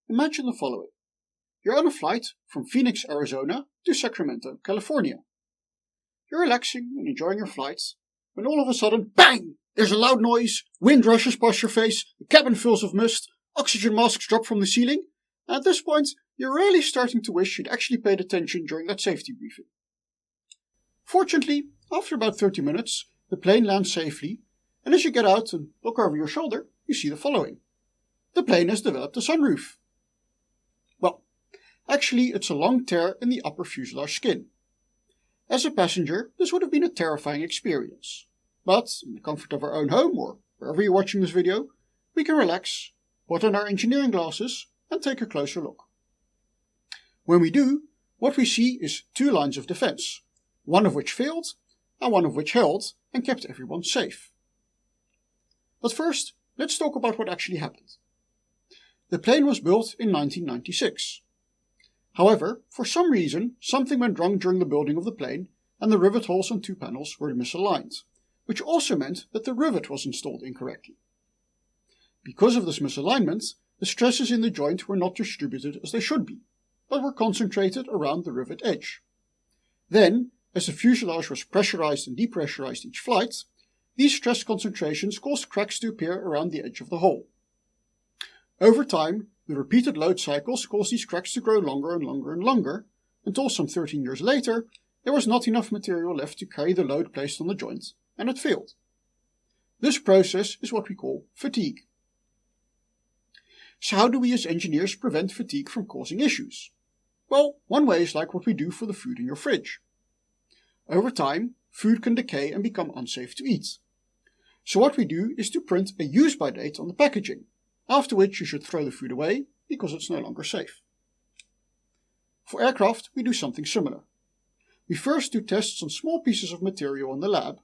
Imagine the following. You're on a flight from Phoenix, Arizona to Sacramento, California. You're relaxing and enjoying your flight when all of a sudden, bang! There's a loud noise, wind rushes past your face, the cabin fills with mist, oxygen masks drop from the ceiling, and at this point, you're really starting to wish you'd actually paid attention during that safety briefing. Fortunately, after about 30 minutes, the plane lands safely, and as you get out and look over your shoulder, you see the following. The plane has developed a sunroof. Well, actually it's a long tear in the upper fuselage skin. As a passenger, this would have been a terrifying experience. But, in the comfort of our own home, or wherever you're watching this video, we can relax, put on our engineering glasses, and take a closer look. When we do, what we see is two lines of defense, one of which failed, and one of which held and kept everyone safe. But first, let's talk about what actually happened. The plane was built in 1996. However, for some reason, something went wrong during the building of the plane, and the rivet holes on two panels were misaligned, which also meant that the rivet was installed incorrectly. Because of this misalignment, the stresses in the joint were not distributed as they should be, but were concentrated around the rivet edge. Then, as the fuselage was pressurized and depressurized each flight, these stress concentrations caused cracks to appear around the edge of the hole. Over time, the repeated load cycles caused these cracks to grow longer and longer and longer, until some 13 years later, there was not enough material left to carry the load placed on the joint, and it failed. This process is what we call fatigue. So how do we as engineers prevent fatigue from causing issues? Well, one way is like what we do for the food in your fridge. Over time, food can decay and become unsafe to eat. So what we do is to print a use-by date on the packaging, after which you should throw the food away because it's no longer safe. For aircraft, we do something similar. We first do tests on small pieces of material in the lab,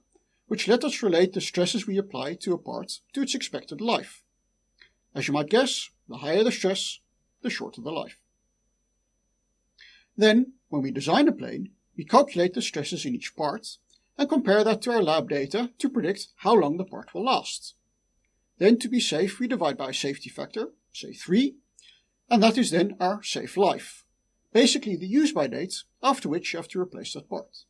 which let us relate the stresses we apply to a part to its expected life. As you might guess, the higher the stress, the shorter the life. Then, when we design a plane, we calculate the stresses in each part and compare that to our lab data to predict how long the part will last. Then, to be safe, we divide by a safety factor, say 3, and that is then our safe life, basically the use-by date after which you have to replace that part.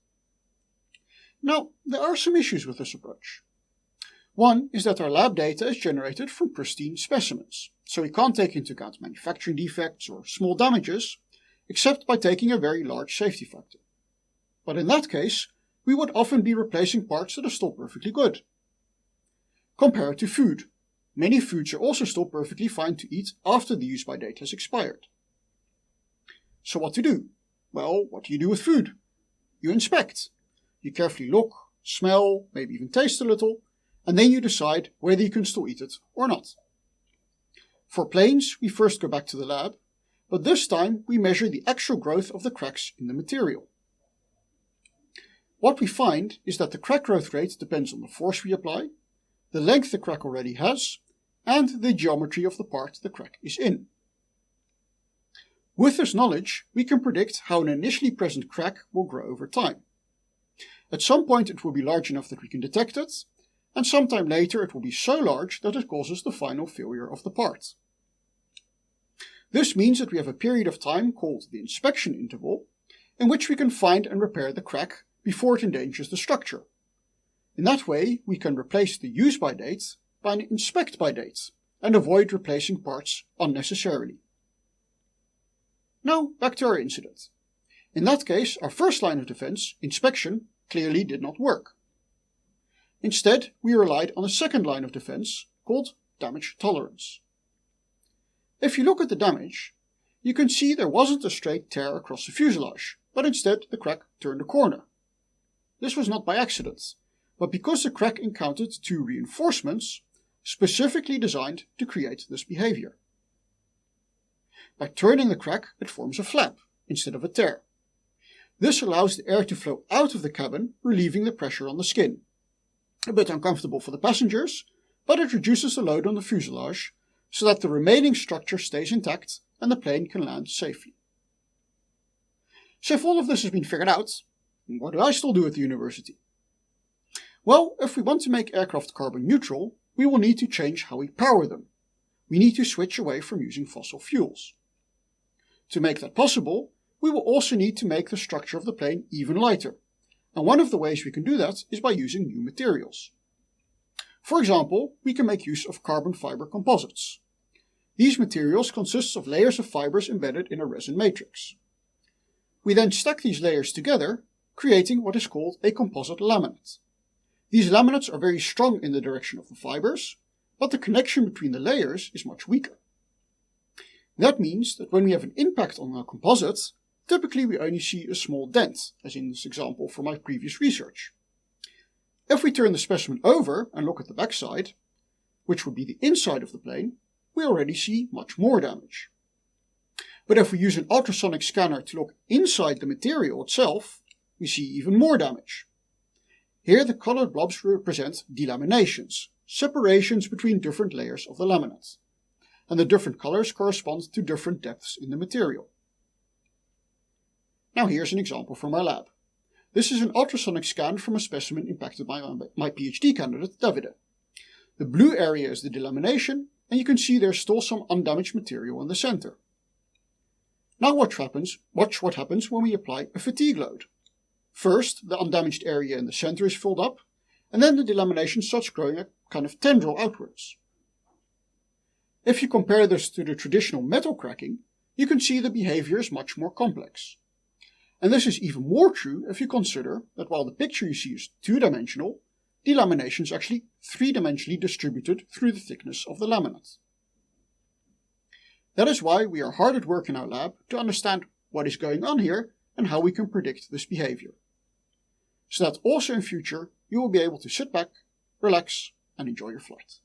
Now, there are some issues with this approach. One is that our lab data is generated from pristine specimens, so we can't take into account manufacturing defects or small damages, except by taking a very large safety factor. But in that case, we would often be replacing parts that are still perfectly good. Compare it to food. Many foods are also still perfectly fine to eat after the use-by date has expired. So what to do? Well, what do you do with food? You inspect. You carefully look, smell, maybe even taste a little, and then you decide whether you can still eat it or not. For planes, we first go back to the lab, but this time we measure the actual growth of the cracks in the material. What we find is that the crack growth rate depends on the force we apply, the length the crack already has, and the geometry of the part the crack is in. With this knowledge, we can predict how an initially present crack will grow over time. At some point it will be large enough that we can detect it, and sometime later it will be so large that it causes the final failure of the part. This means that we have a period of time called the inspection interval, in which we can find and repair the crack before it endangers the structure. In that way, we can replace the use-by date by an inspect-by date, and avoid replacing parts unnecessarily. Now, back to our incident. In that case, our first line of defense, inspection, clearly did not work. Instead, we relied on a second line of defense called damage tolerance. If you look at the damage, you can see there wasn't a straight tear across the fuselage, but instead the crack turned a corner. This was not by accident, but because the crack encountered two reinforcements specifically designed to create this behavior. By turning the crack, it forms a flap instead of a tear. This allows the air to flow out of the cabin, relieving the pressure on the skin. A bit uncomfortable for the passengers, but it reduces the load on the fuselage so that the remaining structure stays intact and the plane can land safely. So if all of this has been figured out, what do I still do at the university? Well, if we want to make aircraft carbon neutral, we will need to change how we power them. We need to switch away from using fossil fuels. To make that possible, we will also need to make the structure of the plane even lighter. And one of the ways we can do that is by using new materials. For example, we can make use of carbon fiber composites. These materials consist of layers of fibers embedded in a resin matrix. We then stack these layers together, creating what is called a composite laminate. These laminates are very strong in the direction of the fibers, but the connection between the layers is much weaker. That means that when we have an impact on our composite, typically we only see a small dent, as in this example from my previous research. If we turn the specimen over and look at the backside, which would be the inside of the plane, we already see much more damage. But if we use an ultrasonic scanner to look inside the material itself, we see even more damage. Here the colored blobs represent delaminations, separations between different layers of the laminate. And the different colors correspond to different depths in the material. Now here's an example from our lab. This is an ultrasonic scan from a specimen impacted by my PhD candidate, Davide. The blue area is the delamination, and you can see there's still some undamaged material in the center. Now watch what happens when we apply a fatigue load. First, the undamaged area in the center is filled up, and then the delamination starts growing a kind of tendril outwards. If you compare this to the traditional metal cracking, you can see the behavior is much more complex. And this is even more true if you consider that while the picture you see is two-dimensional, delamination is actually three-dimensionally distributed through the thickness of the laminate. That is why we are hard at work in our lab to understand what is going on here and how we can predict this behavior. So that also in future you will be able to sit back, relax, and enjoy your flight.